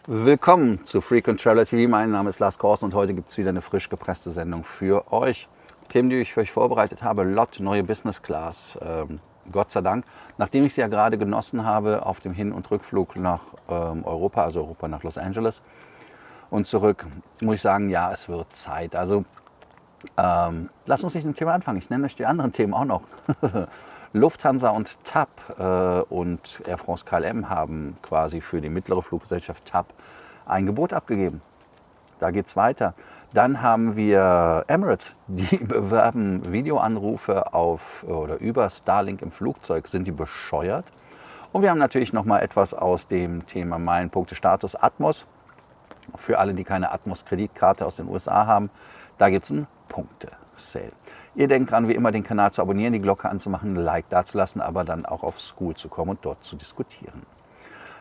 Willkommen zu Frequent Traveler TV. Mein Name ist Lars Korsen und heute gibt es wieder eine frisch gepresste Sendung für euch. Themen, die ich für euch vorbereitet habe: LOT, neue Business Class. Gott sei Dank, nachdem ich sie ja gerade genossen habe auf dem Hin- und Rückflug nach Europa, also Europa nach Los Angeles und zurück, muss ich sagen, ja, es wird Zeit. Also lasst uns nicht mit dem Thema anfangen. Ich nenne euch die anderen Themen auch noch. Lufthansa und TAP und Air France KLM haben quasi für die mittlere Fluggesellschaft TAP ein Gebot abgegeben. Da geht es weiter. Dann haben wir Emirates, die bewerben Videoanrufe auf oder über Starlink im Flugzeug. Sind die bescheuert? Und wir haben natürlich noch mal etwas aus dem Thema Meilenpunkte Status Atmos. Für alle, die keine Atmos-Kreditkarte aus den USA haben, da gibt es einen Punkte-Sale. Ihr denkt dran, wie immer, den Kanal zu abonnieren, die Glocke anzumachen, ein Like dazulassen, aber dann auch auf School zu kommen und dort zu diskutieren.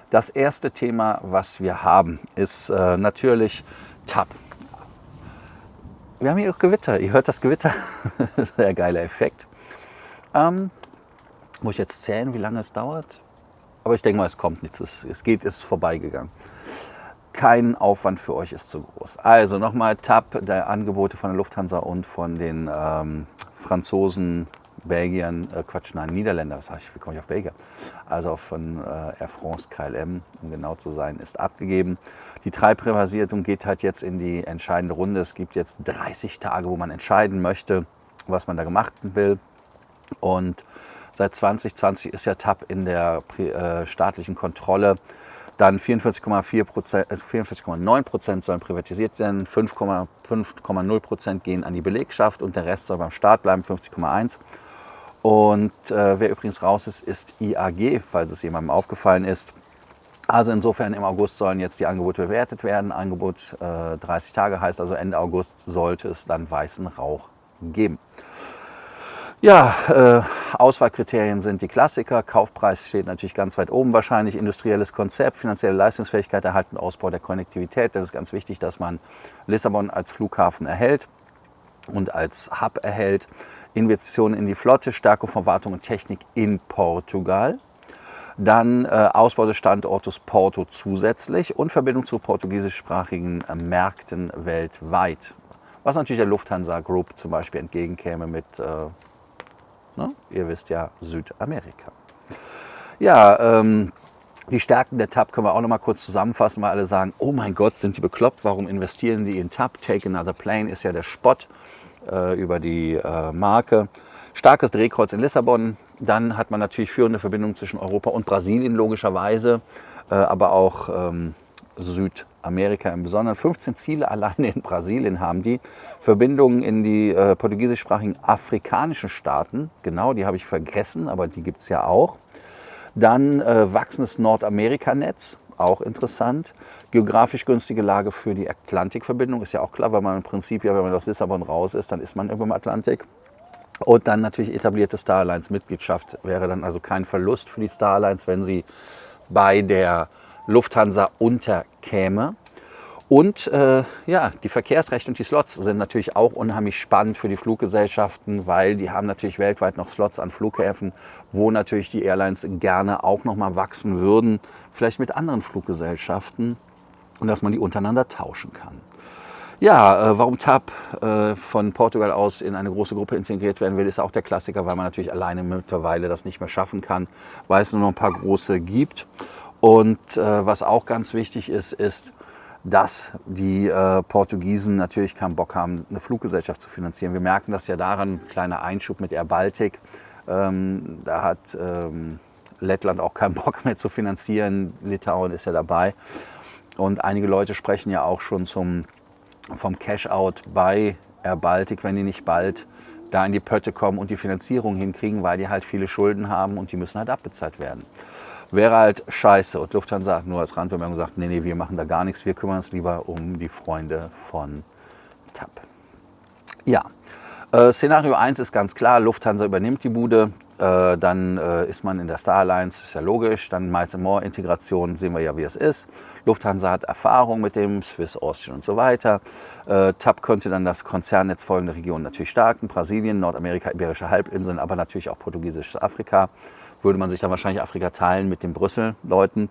Das erste Thema, was wir haben, ist natürlich TAP. Wir haben hier auch Gewitter. Ihr hört das Gewitter. Sehr geiler Effekt. Muss ich jetzt zählen, wie lange es dauert? Aber ich denke mal, es kommt nichts. Es ist vorbeigegangen. Kein Aufwand für euch ist zu groß. Also nochmal TAP, der Angebote von der Lufthansa und von den Franzosen, Belgiern, Niederländer, was heißt ich, wie komme ich auf Belgier? Also von Air France KLM, um genau zu sein, ist abgegeben. Die Treibhausierung geht halt jetzt in die entscheidende Runde. Es gibt jetzt 30 Tage, wo man entscheiden möchte, was man da gemacht will. Und seit 2020 ist ja TAP in der staatlichen Kontrolle. Dann 44,9% sollen privatisiert werden, 5,0% gehen an die Belegschaft und der Rest soll beim Staat bleiben, 50,1%. Und wer übrigens raus ist, ist IAG, falls es jemandem aufgefallen ist. Also insofern im August sollen jetzt die Angebote bewertet werden. Angebot 30 Tage heißt also Ende August sollte es dann weißen Rauch geben. Ja, Auswahlkriterien sind die Klassiker. Kaufpreis steht natürlich ganz weit oben wahrscheinlich. Industrielles Konzept, finanzielle Leistungsfähigkeit, Erhalt und Ausbau der Konnektivität. Das ist ganz wichtig, dass man Lissabon als Flughafen erhält und als Hub erhält. Investitionen in die Flotte, Stärkung von Wartung und Technik in Portugal. Dann Ausbau des Standortes Porto zusätzlich und Verbindung zu portugiesischsprachigen Märkten weltweit. Was natürlich der Lufthansa Group zum Beispiel entgegenkäme mit ihr wisst ja, Südamerika. Ja, die Stärken der TAP können wir auch noch mal kurz zusammenfassen, weil alle sagen, oh mein Gott, sind die bekloppt, warum investieren die in TAP? Take Another Plane ist ja der Spott über die Marke. Starkes Drehkreuz in Lissabon, dann hat man natürlich führende Verbindungen zwischen Europa und Brasilien logischerweise, aber auch Südamerika im Besonderen. 15 Ziele alleine in Brasilien haben die. Verbindungen in die portugiesischsprachigen afrikanischen Staaten, genau, die habe ich vergessen, aber die gibt es ja auch. Dann wachsendes Nordamerika-Netz, auch interessant. Geografisch günstige Lage für die Atlantikverbindung, ist ja auch klar, weil man im Prinzip ja, wenn man aus Lissabon raus ist, dann ist man irgendwo im Atlantik. Und dann natürlich etablierte Star Alliance-Mitgliedschaft wäre dann also kein Verlust für die Star Alliance, wenn sie bei der Lufthansa unterkäme. Und ja, die Verkehrsrechte und die Slots sind natürlich auch unheimlich spannend für die Fluggesellschaften, weil die haben natürlich weltweit noch Slots an Flughäfen, wo natürlich die Airlines gerne auch noch mal wachsen würden, vielleicht mit anderen Fluggesellschaften, und dass man die untereinander tauschen kann. Ja, warum TAP von Portugal aus in eine große Gruppe integriert werden will, ist auch der Klassiker, weil man natürlich alleine mittlerweile das nicht mehr schaffen kann, weil es nur noch ein paar große gibt. Und was auch ganz wichtig ist, ist, dass die Portugiesen natürlich keinen Bock haben, eine Fluggesellschaft zu finanzieren. Wir merken das ja daran, ein kleiner Einschub mit Air Baltic. Da hat Lettland auch keinen Bock mehr zu finanzieren. Litauen ist ja dabei. Und einige Leute sprechen ja auch schon vom Cash-out bei Air Baltic, wenn die nicht bald da in die Pötte kommen und die Finanzierung hinkriegen, weil die halt viele Schulden haben und die müssen halt abbezahlt werden. Wäre halt scheiße. Und Lufthansa hat nur als Randbemerkung gesagt, nee, wir machen da gar nichts, wir kümmern uns lieber um die Freunde von TAP. Ja, Szenario 1 ist ganz klar, Lufthansa übernimmt die Bude, dann ist man in der Star Alliance, ist ja logisch, dann Miles & More Integration, sehen wir ja, wie es ist. Lufthansa hat Erfahrung mit dem, Swiss, Austrian und so weiter. TAP könnte dann das Konzernnetz folgende Regionen natürlich stärken, Brasilien, Nordamerika, Iberische Halbinseln, aber natürlich auch portugiesisches Afrika. Würde man sich dann wahrscheinlich Afrika teilen mit den Brüssel-Leuten.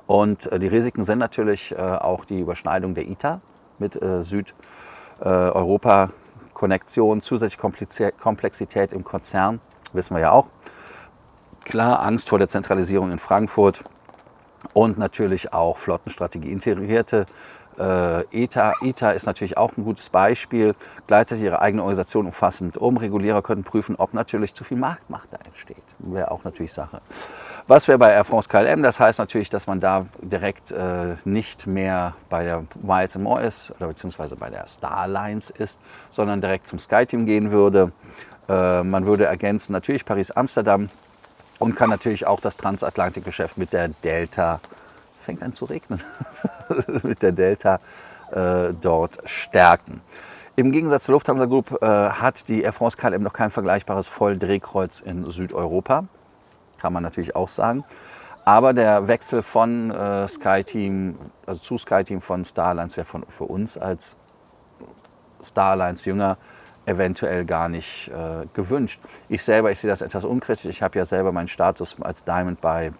Und die Risiken sind natürlich auch die Überschneidung der ITA mit Südeuropa-Konnektion, zusätzliche Komplexität im Konzern, wissen wir ja auch. Klar, Angst vor der Zentralisierung in Frankfurt und natürlich auch Flottenstrategie. Integrierte ITA ist natürlich auch ein gutes Beispiel. Gleichzeitig ihre eigene Organisation umfassend Regulierer könnten prüfen, ob natürlich zu viel Marktmacht da entsteht. Wäre auch natürlich Sache. Was wäre bei Air France KLM? Das heißt natürlich, dass man da direkt nicht mehr bei der Miles & More ist oder beziehungsweise bei der Star Alliance ist, sondern direkt zum SkyTeam gehen würde. Man würde ergänzen natürlich Paris-Amsterdam und kann natürlich auch das Transatlantikgeschäft mit der Delta, fängt an zu regnen, mit der Delta dort stärken. Im Gegensatz zur Lufthansa Group hat die Air France KLM noch kein vergleichbares Volldrehkreuz in Südeuropa, kann man natürlich auch sagen. Aber der Wechsel von SkyTeam, also zu SkyTeam von Star Alliance wäre für uns als Star Alliance Jünger eventuell gar nicht gewünscht. Ich sehe das etwas unkritisch. Ich habe ja selber meinen Status als Diamond bei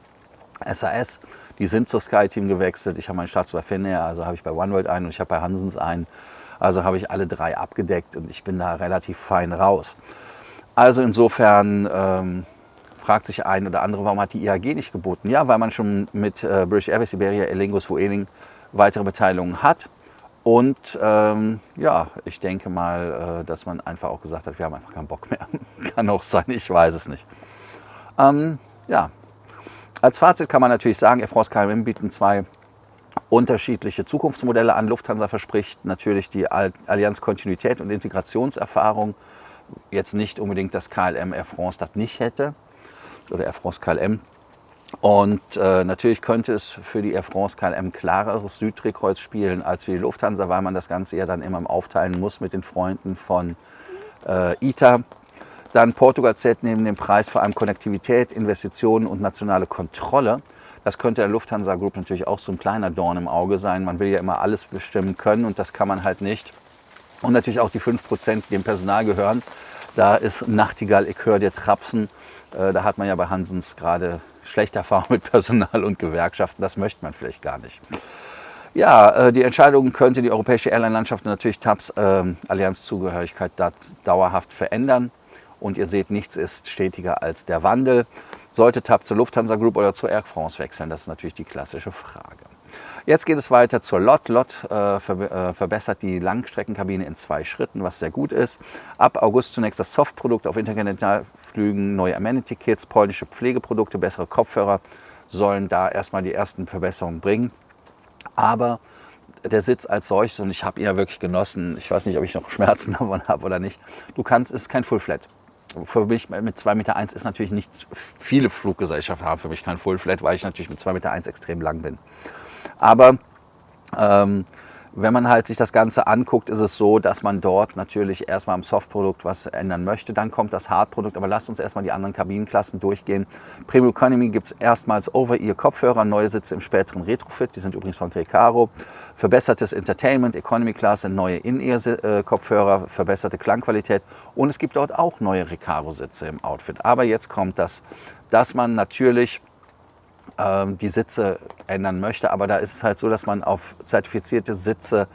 SAS. Die sind zur SkyTeam gewechselt. Ich habe meinen Status bei Finnair, also habe ich bei OneWorld einen und ich habe bei Hansens einen. Also habe ich alle drei abgedeckt und ich bin da relativ fein raus. Also insofern fragt sich ein oder andere, warum hat die IAG nicht geboten? Ja, weil man schon mit British Airways, Iberia, Aer Lingus, Vueling weitere Beteiligungen hat. Und ja, ich denke mal, dass man einfach auch gesagt hat, wir haben einfach keinen Bock mehr. Kann auch sein, ich weiß es nicht. Ja, als Fazit kann man natürlich sagen, Air France KLM bieten zwei unterschiedliche Zukunftsmodelle an. Lufthansa verspricht natürlich die Allianz-Kontinuität und Integrationserfahrung. Jetzt nicht unbedingt, dass KLM Air France das nicht hätte oder Air France KLM. Und natürlich könnte es für die Air France KLM klareres Süddrehkreuz spielen als für die Lufthansa, weil man das Ganze ja dann immer aufteilen muss mit den Freunden von ITA. Dann Portugal zählt neben dem Preis vor allem Konnektivität, Investitionen und nationale Kontrolle. Das könnte der Lufthansa Group natürlich auch so ein kleiner Dorn im Auge sein. Man will ja immer alles bestimmen können und das kann man halt nicht. Und natürlich auch die 5%, die dem Personal gehören. Da ist Nachtigall, ich höre dir trapsen. Da hat man ja bei Hansens gerade schlechte Erfahrungen mit Personal und Gewerkschaften. Das möchte man vielleicht gar nicht. Ja, die Entscheidung könnte die europäische Airline-Landschaft und natürlich TAPs Allianzzugehörigkeit dauerhaft verändern. Und ihr seht, nichts ist stetiger als der Wandel. Sollte TAP zur Lufthansa Group oder zur Air France wechseln? Das ist natürlich die klassische Frage. Jetzt geht es weiter zur LOT. LOT verbessert die Langstreckenkabine in 2 Schritten, was sehr gut ist. Ab August zunächst das Softprodukt auf Interkontinentalflügen, neue Amenity-Kits, polnische Pflegeprodukte, bessere Kopfhörer sollen da erstmal die ersten Verbesserungen bringen. Aber der Sitz als solches, und ich habe ihn ja wirklich genossen, ich weiß nicht, ob ich noch Schmerzen davon habe oder nicht, es ist kein Full-Flat. Für mich mit 2,1 Meter ist natürlich nicht, viele Fluggesellschaften haben für mich kein Full-Flat, weil ich natürlich mit 2,1 Meter extrem lang bin. Aber wenn man halt sich das Ganze anguckt, ist es so, dass man dort natürlich erstmal am Softprodukt was ändern möchte. Dann kommt das Hardprodukt, aber lasst uns erstmal die anderen Kabinenklassen durchgehen. Premium Economy gibt es erstmals Over-Ear-Kopfhörer, neue Sitze im späteren Retrofit, die sind übrigens von Recaro. Verbessertes Entertainment, Economy-Klasse, neue In-Ear-Kopfhörer, verbesserte Klangqualität und es gibt dort auch neue Recaro-Sitze im Outfit. Aber jetzt kommt das, dass man natürlich die Sitze ändern möchte. Aber da ist es halt so, dass man auf zertifizierte Sitze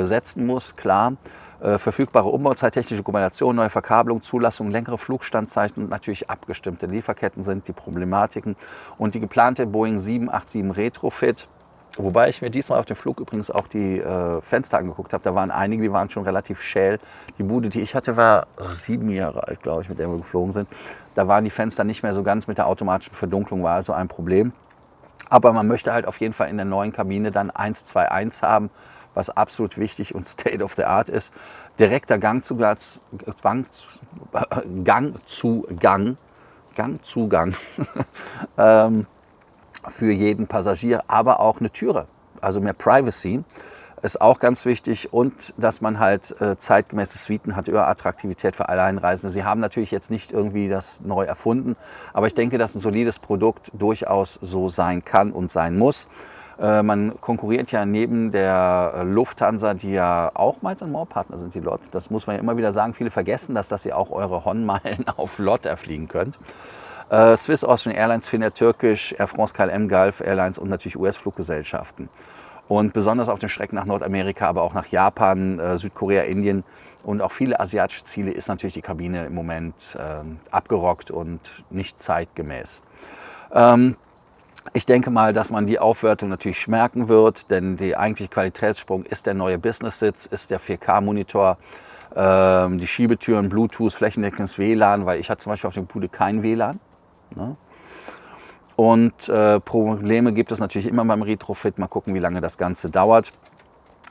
setzen muss, klar. Verfügbare Umbauzeit, technische Kombination, neue Verkabelung, Zulassung, längere Flugstandzeiten und natürlich abgestimmte Lieferketten sind die Problematiken. Und die geplante Boeing 787 Retrofit, wobei ich mir diesmal auf dem Flug übrigens auch die Fenster angeguckt habe. Da waren einige, die waren schon relativ schäl. Die Bude, die ich hatte, war 7 Jahre alt, glaube ich, mit der wir geflogen sind. Da waren die Fenster nicht mehr so ganz mit der automatischen Verdunklung, war also ein Problem. Aber man möchte halt auf jeden Fall in der neuen Kabine dann 121 haben, was absolut wichtig und State of the Art ist. Direkter Gangzugang für jeden Passagier, aber auch eine Türe, also mehr Privacy ist auch ganz wichtig und dass man halt zeitgemäße Suiten hat, über Attraktivität für Alleinreisende. Sie haben natürlich jetzt nicht irgendwie das neu erfunden, aber ich denke, dass ein solides Produkt durchaus so sein kann und sein muss. Man konkurriert ja neben der Lufthansa, die ja auch Miles & More Partner sind, die LOT. Das muss man ja immer wieder sagen. Viele vergessen das, dass ihr auch eure Hon-Meilen auf LOT erfliegen könnt. Swiss, Austrian Airlines, Finnair, Turkish, Air France, KLM, Gulf Airlines und natürlich US-Fluggesellschaften. Und besonders auf den Strecken nach Nordamerika, aber auch nach Japan, Südkorea, Indien und auch viele asiatische Ziele ist natürlich die Kabine im Moment abgerockt und nicht zeitgemäß. Ich denke mal, dass man die Aufwertung natürlich merken wird, denn der eigentliche Qualitätssprung ist der neue Business-Sitz, ist der 4K-Monitor, die Schiebetüren, Bluetooth, flächendeckendes WLAN, weil ich hatte zum Beispiel auf dem Bude kein WLAN. Ne? Und Probleme gibt es natürlich immer beim Retrofit. Mal gucken, wie lange das Ganze dauert.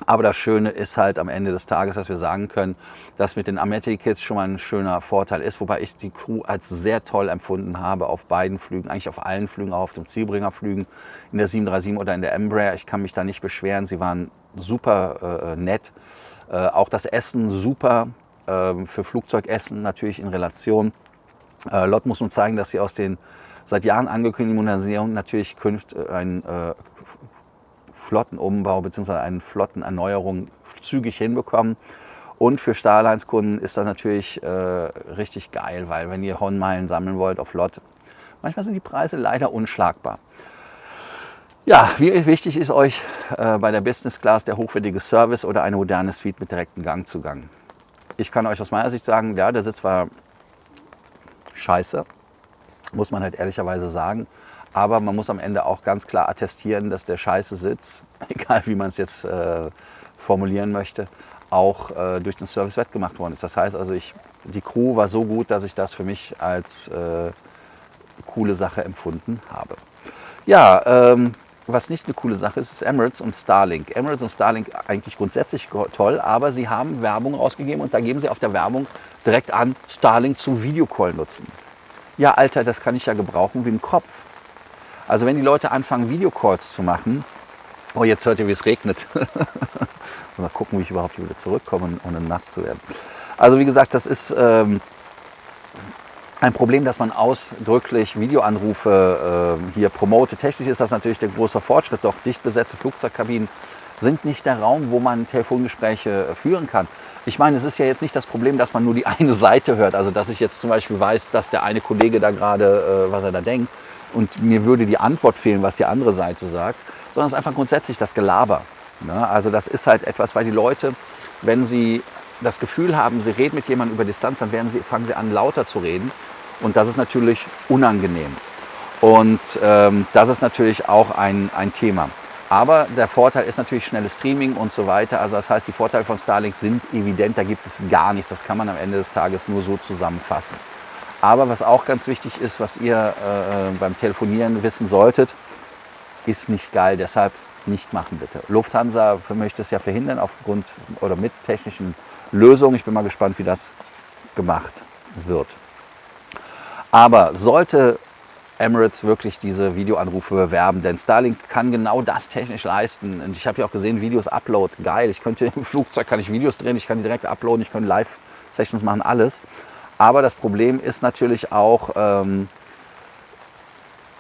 Aber das Schöne ist halt am Ende des Tages, dass wir sagen können, dass mit den Ameti-Kits schon mal ein schöner Vorteil ist. Wobei ich die Crew als sehr toll empfunden habe auf beiden Flügen, eigentlich auf allen Flügen, auch auf den Zielbringerflügen, in der 737 oder in der Embraer. Ich kann mich da nicht beschweren, sie waren super nett. Auch das Essen super, für Flugzeugessen natürlich in Relation. LOT muss nun zeigen, dass sie aus den seit Jahren angekündigten Modernisierungen natürlich künftig einen Flottenumbau bzw. eine Flottenerneuerung zügig hinbekommen. Und für Star Alliance-Kunden ist das natürlich richtig geil, weil wenn ihr Hornmeilen sammeln wollt auf LOT, manchmal sind die Preise leider unschlagbar. Ja, wie wichtig ist euch bei der Business Class der hochwertige Service oder eine moderne Suite mit direktem Gangzugang? Ich kann euch aus meiner Sicht sagen, ja, der Sitz war scheiße, muss man halt ehrlicherweise sagen. Aber man muss am Ende auch ganz klar attestieren, dass der scheiße Sitz, egal wie man es jetzt formulieren möchte, auch durch den Service wettgemacht worden ist. Das heißt also, die Crew war so gut, dass ich das für mich als coole Sache empfunden habe. Ja, was nicht eine coole Sache ist, ist Emirates und Starlink. Emirates und Starlink eigentlich grundsätzlich toll, aber sie haben Werbung rausgegeben und da geben sie auf der Werbung direkt an, Starlink zum Videocall nutzen. Ja, Alter, das kann ich ja gebrauchen wie ein Kopf. Also wenn die Leute anfangen, Videocalls zu machen, oh, jetzt hört ihr, wie es regnet. Mal gucken, wie ich überhaupt wieder zurückkomme, ohne nass zu werden. Also wie gesagt, das ist ein Problem, dass man ausdrücklich Videoanrufe hier promotet. Technisch ist das natürlich der große Fortschritt, doch dicht besetzte Flugzeugkabinen sind nicht der Raum, wo man Telefongespräche führen kann. Ich meine, es ist ja jetzt nicht das Problem, dass man nur die eine Seite hört. Also dass ich jetzt zum Beispiel weiß, dass der eine Kollege da gerade, was er da denkt, und mir würde die Antwort fehlen, was die andere Seite sagt, sondern es ist einfach grundsätzlich das Gelaber. Ne? Also das ist halt etwas, weil die Leute, wenn sie das Gefühl haben, sie reden mit jemandem über Distanz, dann fangen sie an, lauter zu reden. Und das ist natürlich unangenehm. Und das ist natürlich auch ein Thema. Aber der Vorteil ist natürlich schnelles Streaming und so weiter. Also das heißt, die Vorteile von Starlink sind evident, da gibt es gar nichts. Das kann man am Ende des Tages nur so zusammenfassen. Aber was auch ganz wichtig ist, was ihr beim Telefonieren wissen solltet, ist nicht geil. Deshalb nicht machen bitte. Lufthansa möchte es ja verhindern aufgrund oder mit technischen Lösungen. Ich bin mal gespannt, wie das gemacht wird. Aber sollte Emirates wirklich diese Videoanrufe bewerben, denn Starlink kann genau das technisch leisten. Und ich habe ja auch gesehen, Videos Upload, geil. Ich könnte im Flugzeug kann ich Videos drehen, ich kann die direkt uploaden, ich kann Live-Sessions machen, alles. Aber das Problem ist natürlich auch,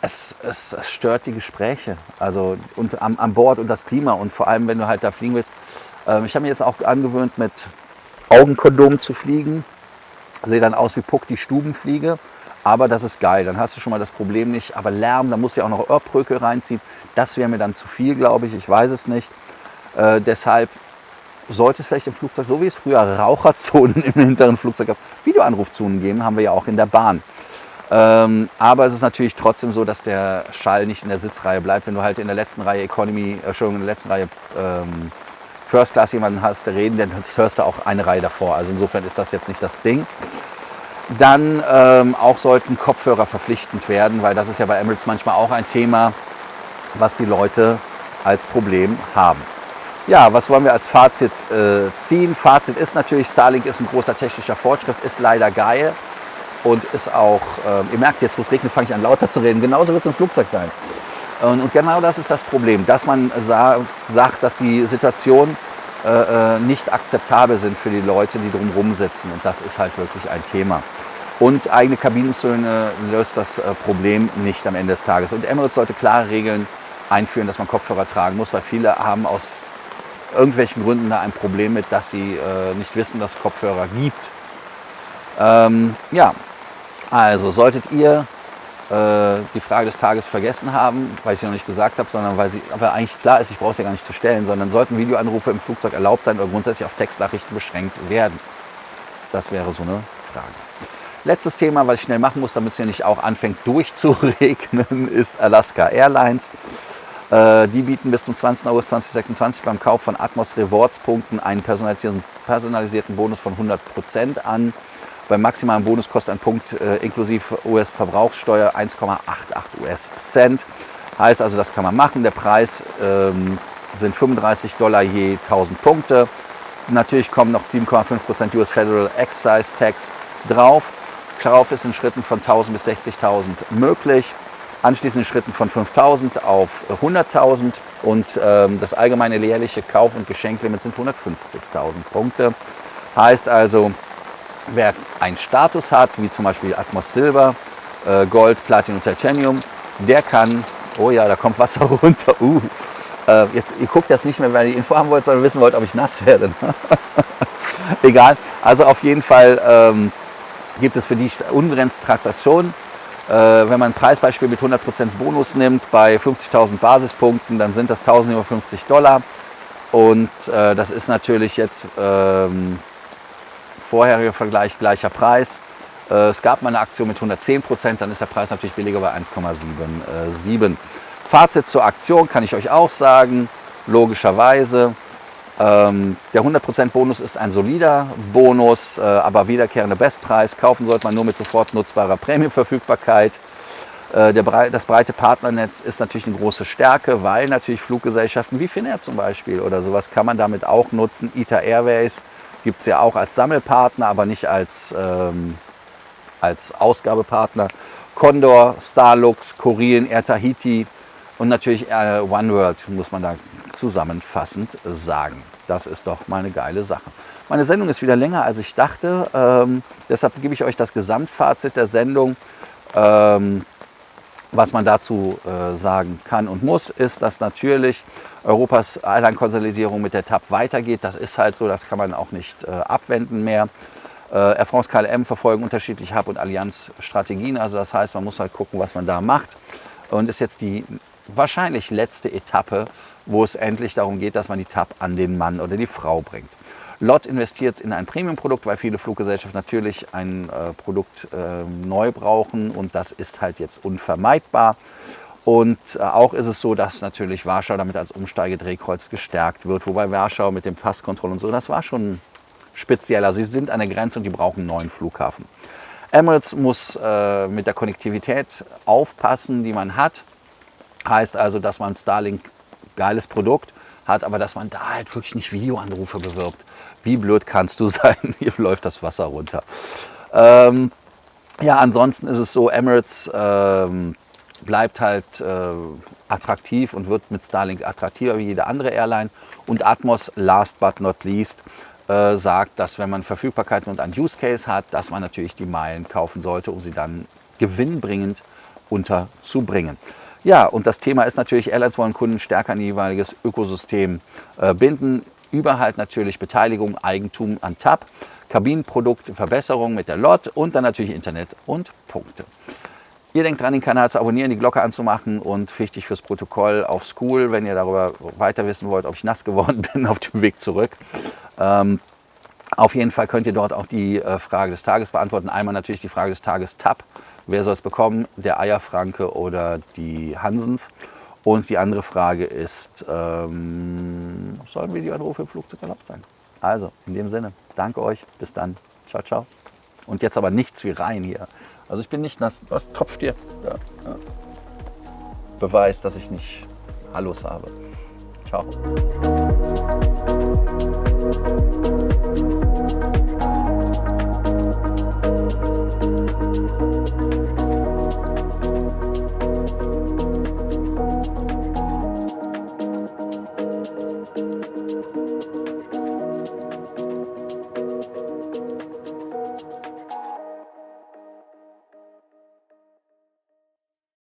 es stört die Gespräche, also und an Bord und das Klima und vor allem, wenn du halt da fliegen willst. Ich habe mir jetzt auch angewöhnt, mit Augenkondom zu fliegen. Sehe dann aus wie Puck, die Stubenfliege. Aber das ist geil, dann hast du schon mal das Problem nicht. Aber Lärm, da musst du ja auch noch Ohrprökel reinziehen. Das wäre mir dann zu viel, glaube ich aber es nicht. Deshalb sollte es vielleicht im Flugzeug, so wie es früher Raucherzonen im hinteren Flugzeug gab, Videoanrufzonen geben, haben wir ja auch in der Bahn. Aber es ist natürlich trotzdem so, dass der Schall nicht in der Sitzreihe bleibt. Wenn du halt in der letzten Reihe Economy, in der letzten Reihe First Class jemanden hast, der reden, dann hörst du auch eine Reihe davor. Also insofern ist das jetzt nicht das Ding. Dann auch sollten Kopfhörer verpflichtend werden, weil das ist ja bei Emirates manchmal auch ein Thema, was die Leute als Problem haben. Ja, was wollen wir als Fazit ziehen? Fazit ist natürlich, Starlink ist ein großer technischer Fortschritt, ist leider geil und ist auch, ihr merkt jetzt, wo es regnet, fange ich an lauter zu reden, genauso wird es im Flugzeug sein. Und genau das ist das Problem, dass man sagt, dass die Situation nicht akzeptabel sind für die Leute, die drumherum sitzen. Und das ist halt wirklich ein Thema. Und eigene Kabinenzone löst das Problem nicht am Ende des Tages. Und Emirates sollte klare Regeln einführen, dass man Kopfhörer tragen muss, weil viele haben aus irgendwelchen Gründen da ein Problem mit, dass sie nicht wissen, dass es Kopfhörer gibt. Ja, also solltet ihr die Frage des Tages vergessen haben, weil ich sie noch nicht gesagt habe, sondern weil sie aber eigentlich klar ist, ich brauche sie ja gar nicht zu stellen, sondern sollten Videoanrufe im Flugzeug erlaubt sein oder grundsätzlich auf Textnachrichten beschränkt werden? Das wäre so eine Frage. Letztes Thema, was ich schnell machen muss, damit es hier nicht auch anfängt durchzuregnen, ist Alaska Airlines. Die bieten bis zum 20. August 2026 beim Kauf von Atmos Rewards Punkten einen personalisierten Bonus von 100% an. Beim maximalen Bonus kostet ein Punkt inklusive US-Verbrauchssteuer 1,88 US-Cent. Heißt also, das kann man machen. Der Preis sind $35 je 1000 Punkte. Natürlich kommen noch 7,5% US Federal Excise Tax drauf. Darauf ist in Schritten von 1000 bis 60.000 möglich. Anschließend in Schritten von 5.000 auf 100.000 und das allgemeine jährliche Kauf- und Geschenklimit sind 150.000 Punkte. Heißt also, wer einen Status hat, wie zum Beispiel Atmos Silber, Gold, Platinum, Titanium, der kann, oh ja, da kommt Wasser runter. Jetzt, ihr guckt das nicht mehr, weil ihr die Info haben wollt, sondern wissen wollt, ob ich nass werde. Egal, also auf jeden Fall gibt es für die unbegrenzte Transaktion. Wenn man ein Preisbeispiel mit 100% Bonus nimmt bei 50.000 Basispunkten, dann sind das $1.050. Und das ist natürlich jetzt vorheriger Vergleich gleicher Preis. Es gab mal eine Aktion mit 110%, dann ist der Preis natürlich billiger bei 1,77. Fazit zur Aktion kann ich euch auch sagen, logischerweise. Der 100% Bonus ist ein solider Bonus, aber wiederkehrender Bestpreis. Kaufen sollte man nur mit sofort nutzbarer Premium-Verfügbarkeit. Das breite Partnernetz ist natürlich eine große Stärke, weil natürlich Fluggesellschaften wie Finnair zum Beispiel oder sowas kann man damit auch nutzen. ITA Airways gibt es ja auch als Sammelpartner, aber nicht als Ausgabepartner. Condor, Starlux, Korean, Air Tahiti und natürlich OneWorld muss man da zusammenfassend sagen. Das ist doch mal eine geile Sache. Meine Sendung ist wieder länger, als ich dachte. Deshalb gebe ich euch das Gesamtfazit der Sendung. Was man dazu sagen kann und muss, ist, dass natürlich Europas Airline-Konsolidierung mit der TAP weitergeht. Das ist halt so, das kann man auch nicht abwenden mehr. Air France, KLM verfolgen unterschiedliche Hub- und Allianz-Strategien. Also das heißt, man muss halt gucken, was man da macht. Und ist jetzt die wahrscheinlich letzte Etappe, wo es endlich darum geht, dass man die TAP an den Mann oder die Frau bringt. LOT investiert in ein Premium-Produkt, weil viele Fluggesellschaften natürlich ein Produkt neu brauchen und das ist halt jetzt unvermeidbar. Und auch ist es so, dass natürlich Warschau damit als Umsteigedrehkreuz gestärkt wird, wobei Warschau mit dem Passkontrolle und so, das war schon speziell. Also sie sind an der Grenze und die brauchen einen neuen Flughafen. Emirates muss mit der Konnektivität aufpassen, die man hat. Heißt also, dass man Starlink, geiles Produkt, hat, aber dass man da halt wirklich nicht Videoanrufe bewirbt. Wie blöd kannst du sein? Hier läuft das Wasser runter. Ja, ansonsten ist es so, Emirates bleibt halt attraktiv und wird mit Starlink attraktiver wie jede andere Airline. Und Atmos, last but not least, sagt, dass wenn man Verfügbarkeiten und einen Use Case hat, dass man natürlich die Meilen kaufen sollte, um sie dann gewinnbringend unterzubringen. Ja, und das Thema ist natürlich, Airlines wollen Kunden stärker an ihr jeweiliges Ökosystem binden, über halt natürlich Beteiligung, Eigentum an TAP, Kabinenprodukt, Verbesserung mit der LOT und dann natürlich Internet und Punkte. Ihr denkt dran, den Kanal zu abonnieren, die Glocke anzumachen und wichtig fürs Protokoll auf School, wenn ihr darüber weiter wissen wollt, ob ich nass geworden bin auf dem Weg zurück. Auf jeden Fall könnt ihr dort auch die Frage des Tages beantworten. Einmal natürlich die Frage des Tages TAP. Wer soll es bekommen? Der Eierfranke oder die Hansens? Und die andere Frage ist, sollen Videoanrufe im Flugzeug erlaubt sein? Also, in dem Sinne, danke euch, bis dann, ciao, ciao. Und jetzt aber nichts wie rein hier. Also ich bin nicht nass, was tropft hier? Ja, ja. Beweis, dass ich nicht Hallos habe. Ciao.